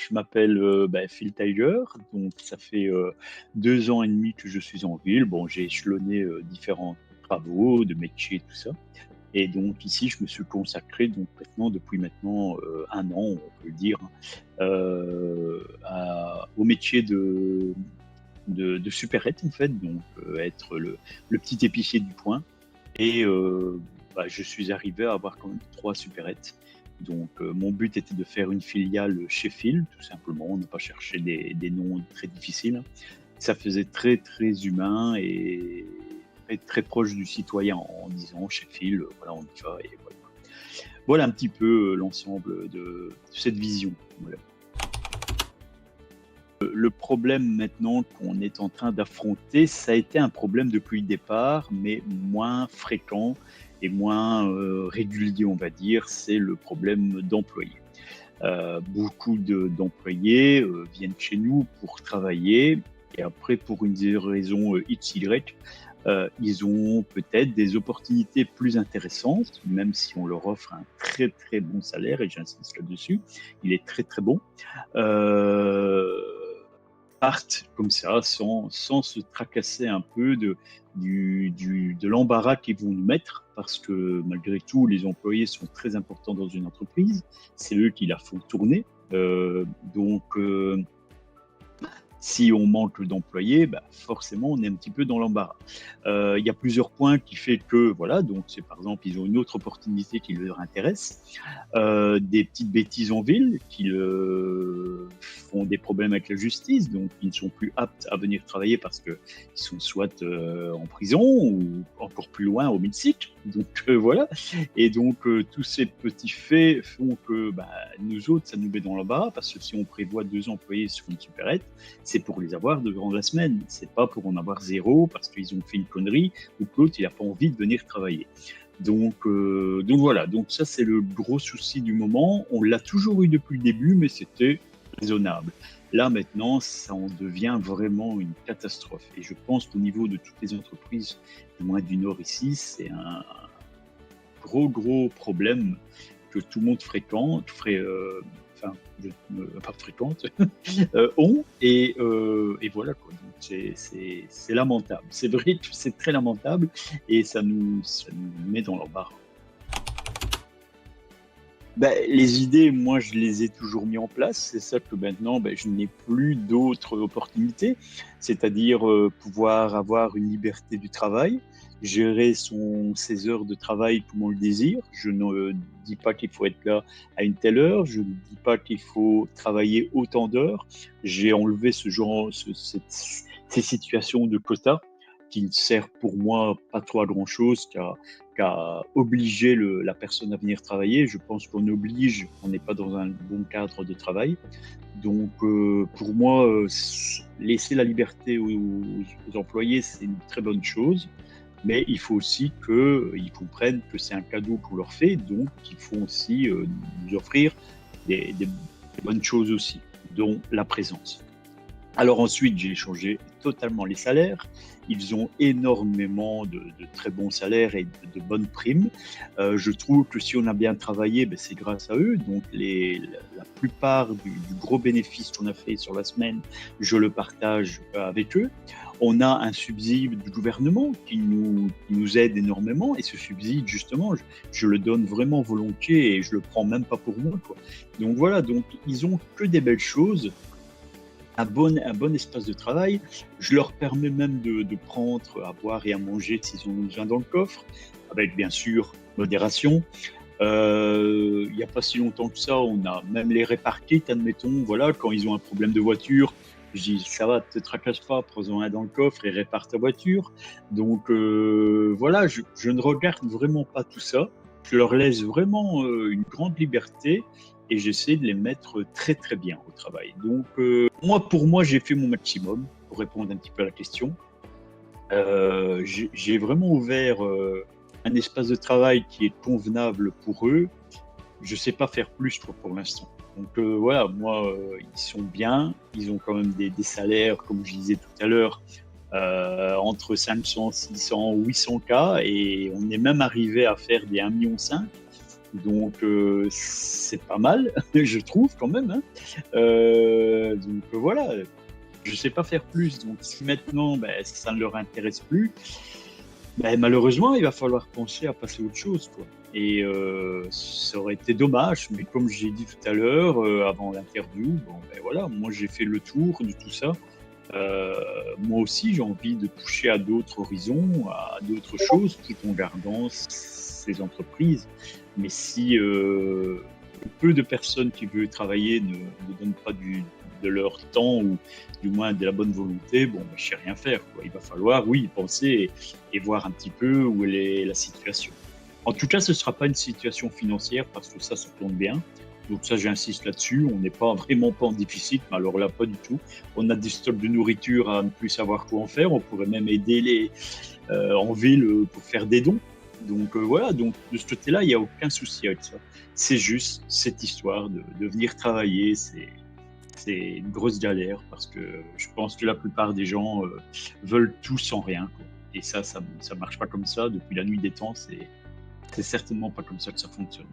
je m'appelle Phil Tiger, donc ça fait 2 ans et demi que je suis en ville. Bon, j'ai échelonné différents travaux, de métiers, tout ça. Et donc ici, je me suis consacré donc depuis maintenant 1 an, on peut le dire, hein, au métier de supérette en fait, donc être le petit épicier du coin. Et je suis arrivé à avoir quand même 3 supérettes. Donc mon but était de faire une filiale chez Phil, tout simplement. On n'a pas cherché des noms très difficiles, hein. Ça faisait très très humain et très, très proche du citoyen en disant chez Phil, voilà, on y va et voilà. Voilà un petit peu l'ensemble de cette vision. Voilà. Le problème maintenant qu'on est en train d'affronter, ça a été un problème depuis le départ, mais moins fréquent et moins régulier, on va dire, c'est le problème d'employés. Beaucoup d'employés viennent chez nous pour travailler et après, pour une raison X, Y, ils ont peut-être des opportunités plus intéressantes, même si on leur offre un très très bon salaire, et j'insiste là-dessus, il est très très bon. Euh, Partent comme ça, sans se tracasser un peu de l'embarras qu'ils vont nous mettre, parce que malgré tout, les employés sont très importants dans une entreprise, c'est eux qui la font tourner. Donc, si on manque d'employés, forcément, on est un petit peu dans l'embarras. Il y a plusieurs points qui fait que, voilà, donc c'est par exemple, ils ont une autre opportunité qui leur intéresse, des petites bêtises en ville qui font des problèmes avec la justice, donc ils ne sont plus aptes à venir travailler parce qu'ils sont soit en prison ou encore plus loin au Mexique. Donc voilà. Et donc tous ces petits faits font que nous autres, ça nous met dans l'embarras parce que si on prévoit 2 employés sur une supérette, c'est pour les avoir durant la semaine. C'est pas pour en avoir 0 parce qu'ils ont fait une connerie ou que l'autre il a pas envie de venir travailler. Donc voilà, donc ça c'est le gros souci du moment. On l'a toujours eu depuis le début, mais c'était raisonnable. Là maintenant, ça en devient vraiment une catastrophe. Et je pense qu'au niveau de toutes les entreprises, du moins du Nord ici, c'est un gros problème que tout le monde pas fréquente, ont, et voilà quoi. Donc c'est lamentable. C'est vrai que c'est très lamentable et ça nous met dans l'embarras. Les idées, moi, je les ai toujours mis en place. C'est ça que maintenant, je n'ai plus d'autres opportunités, c'est-à-dire pouvoir avoir une liberté du travail, gérer ses heures de travail comme on le désire. Je ne dis pas qu'il faut être là à une telle heure, je ne dis pas qu'il faut travailler autant d'heures. J'ai enlevé ces situations de quotas qui ne servent pour moi pas trop à grand-chose, qu'à obliger la personne à venir travailler. Je pense qu'on oblige, on n'est pas dans un bon cadre de travail. Donc, pour moi, laisser la liberté aux employés, c'est une très bonne chose. Mais il faut aussi qu'ils comprennent que c'est un cadeau qu'on leur fait, donc il faut aussi nous offrir des bonnes choses aussi, dont la présence. Alors ensuite, j'ai changé totalement les salaires. Ils ont énormément de très bons salaires et de bonnes primes. Je trouve que si on a bien travaillé, c'est grâce à eux. Donc la plupart du gros bénéfice qu'on a fait sur la semaine, je le partage avec eux. On a un subside du gouvernement qui nous aide énormément. Et ce subside, justement, je le donne vraiment volontiers et je le prends même pas pour moi, quoi. Donc voilà, donc ils ont que des belles choses, un bon espace de travail. Je leur permets même de prendre à boire et à manger s'ils ont besoin dans le coffre, avec bien sûr modération. Il n'y a pas si longtemps que ça, on a même les réparquets, admettons, voilà, quand ils ont un problème de voiture, je dis ça va, te tracasse pas, prends-en un dans le coffre et répare ta voiture. Donc voilà, je ne regarde vraiment pas tout ça. Je leur laisse vraiment une grande liberté et j'essaie de les mettre très très bien au travail. Donc pour moi, j'ai fait mon maximum pour répondre un petit peu à la question. J'ai vraiment ouvert un espace de travail qui est convenable pour eux. Je sais pas faire plus pour l'instant. Donc voilà, moi, ils sont bien. Ils ont quand même des salaires, comme je disais tout à l'heure, entre 500, 600, 800 K, et on est même arrivé à faire des 1,5 million. Donc, c'est pas mal, je trouve quand même, hein. Donc, voilà, je sais pas faire plus. Donc, si maintenant, ben, ça ne leur intéresse plus, ben, malheureusement, il va falloir penser à passer à autre chose, quoi. Et ça aurait été dommage, mais comme j'ai dit tout à l'heure, avant l'interview, bon, ben voilà, moi j'ai fait le tour de tout ça. Euh, Moi aussi, j'ai envie de toucher à d'autres horizons, à d'autres choses, tout en gardant ces entreprises. Mais si le peu de personnes qui veulent travailler ne donnent pas de leur temps ou du moins de la bonne volonté, bon, ben, je sais rien faire, quoi. Il va falloir, oui, y penser et voir un petit peu où est la situation. En tout cas, ce ne sera pas une situation financière parce que ça tourne bien. Donc ça, j'insiste là-dessus. On n'est pas vraiment pas en déficit, mais alors là, pas du tout. On a des stocks de nourriture à ne plus savoir quoi en faire. On pourrait même aider les en ville pour faire des dons. Donc voilà, donc de ce côté-là, il n'y a aucun souci avec ça. C'est juste cette histoire de venir travailler, c'est une grosse galère parce que je pense que la plupart des gens veulent tout sans rien, quoi. Et ça marche pas comme ça. Depuis la nuit des temps, c'est certainement pas comme ça que ça fonctionne.